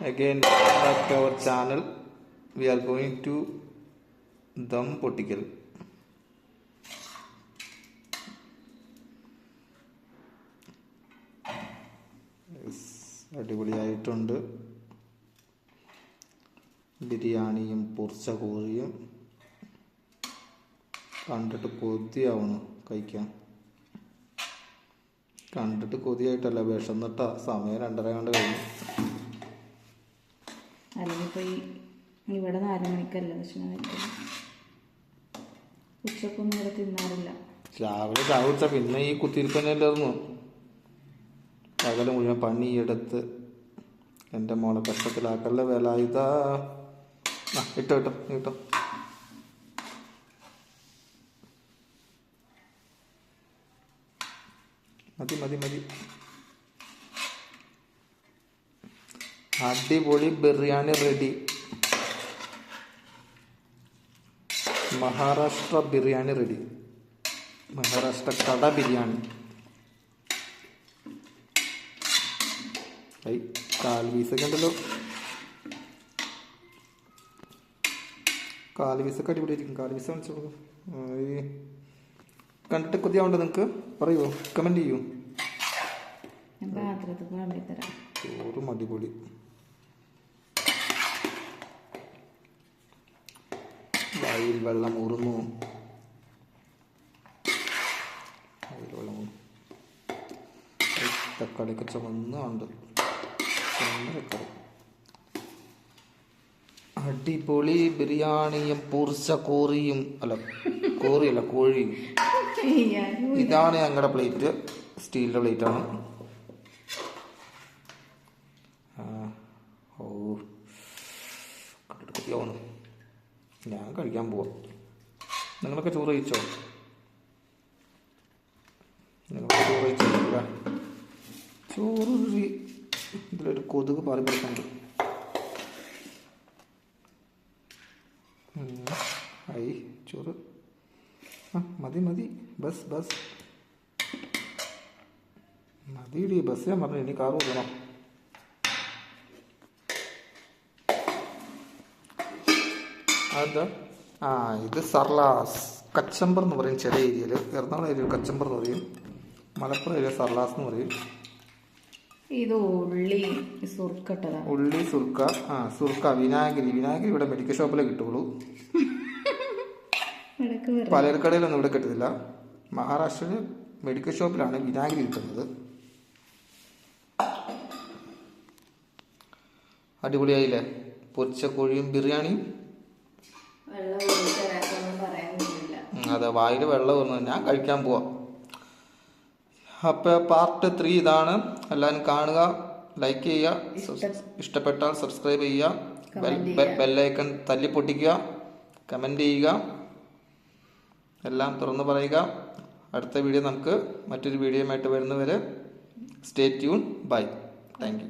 Again, back to our channel. We are going to dum പൊട്ടിക്കൽ. അടിപൊളിയായിട്ടുണ്ട്. ബിരിയാണിയും പൊരിച്ച കോഴിയും കണ്ടിട്ട് കൊതിയാവണം കഴിക്കാൻ. കണ്ടിട്ട് കൊതിയായിട്ടല്ല, വിശന്നിട്ട സമയം 2:30 കൊണ്ട് കഴിഞ്ഞു. അല്ലെങ്കിൽ ഇവിടെ 4 മണിക്കല്ല ഭക്ഷണം കഴിക്കുന്നത്. ഉച്ചക്കൊന്നും ഇവിടെ തിന്നാറില്ല. രാവിലെ ചായ കുടിച്ച പിന്നെ ഈ കുത്തിരിപ്പന്നെല്ലായിരുന്നു. പകല് മുഴുവൻ പണിയെടുത്ത് എൻ്റെ മോളെ കഷ്ടത്തിലാക്കല്ല. വില ഇതാ ഇട്ടോ ഇട്ടോ ഇട്ടോ. മതി മതി മതി. അടിപൊളി ബിരിയാണി റെഡി. മഹാരാഷ്ട്ര ബിരിയാണി റെഡി. മഹാരാഷ്ട്ര കട ബിരിയാണി. കാൽവീസൊക്കെ ഉണ്ടല്ലോ. കാൽവീസൊക്കെ അടിപൊളിയായിരിക്കും. കാൽവീസ കാണിച്ചു കൊടുക്കും. കണ്ടിട്ട് കൊതിയാവുണ്ടോ നിങ്ങൾക്ക്? പറയുമോ? കമൻറ്റ് ചെയ്യൂ. ചോറും അടിപൊളി. വായിൽ വെള്ളം ഊറുന്നു. തക്കാളിയൊക്കെ ചുമന്നുണ്ട്. അടിപൊളി ബിരിയാണിയും പൊരിച്ച കോഴിയും കോഴിയല്ല കോഴിയും. ഇതാണ് ഞങ്ങളുടെ പ്ലേറ്റ്. സ്റ്റീലിൻ്റെ പ്ലേറ്റാണ്. കണ്ടിട്ട് ഞാൻ കഴിക്കാൻ പോവാം. നിങ്ങളൊക്കെ ചോറ് കഴിച്ചോ? നിങ്ങളൊക്കെ ചോറ് കഴിച്ചോ? ചോറ് ഇതിലൊരു കൊതുക് പാറി കൊടുക്കുന്നുണ്ട്. ചോറ് മതി മതി. Bus bus മതിയിടി. ബസ് ഞാൻ പറഞ്ഞു. ഇനി കാറ് കൊടുക്കണം. അതെന്താ? ഇത് സർലാസ് കച്ചമ്പർ എന്ന് പറയും. ചില ഏരിയയിൽ, എറണാകുളം ഏരിയയിൽ കച്ചമ്പർ എന്ന് പറയും. മലപ്പുറം ഏരിയ സർലാസ് എന്ന് പറയും. ഇത് ഉള്ളി സുർക്ക. സുർക്ക വിനാഗിരി. വിനാഗിരി ഇവിടെ മെഡിക്കൽ ഷോപ്പിലേ കിട്ടുള്ളൂ. പലചരക്കടയിലൊന്നും ഇവിടെ കിട്ടുന്നില്ല. മഹാരാഷ്ട്രയിൽ മെഡിക്കൽ ഷോപ്പിലാണ് വിനാഗിരി കിട്ടുന്നത്. അടിപൊളിയായില്ലേ? പൊരിച്ച കോഴിയും ബിരിയാണിയും. അതെ, വായിൽ വെള്ളം വരുന്നത്. ഞാൻ കഴിക്കാൻ പോവാം. അപ്പോൾ പാർട്ട് 3 ഇതാണ്. എല്ലാവരും കാണുക, ലൈക്ക് ചെയ്യുക, ഇഷ്ടപ്പെട്ടാൽ സബ്സ്ക്രൈബ് ചെയ്യുക, ബെല്ലൈക്കൺ തല്ലി പൊട്ടിക്കുക, കമൻറ്റ് ചെയ്യുക, എല്ലാം തുറന്നു പറയുക. അടുത്ത വീഡിയോ നമുക്ക് മറ്റൊരു വീഡിയോയുമായിട്ട് വരുന്നവരെ stay tune. Bye. Thank U.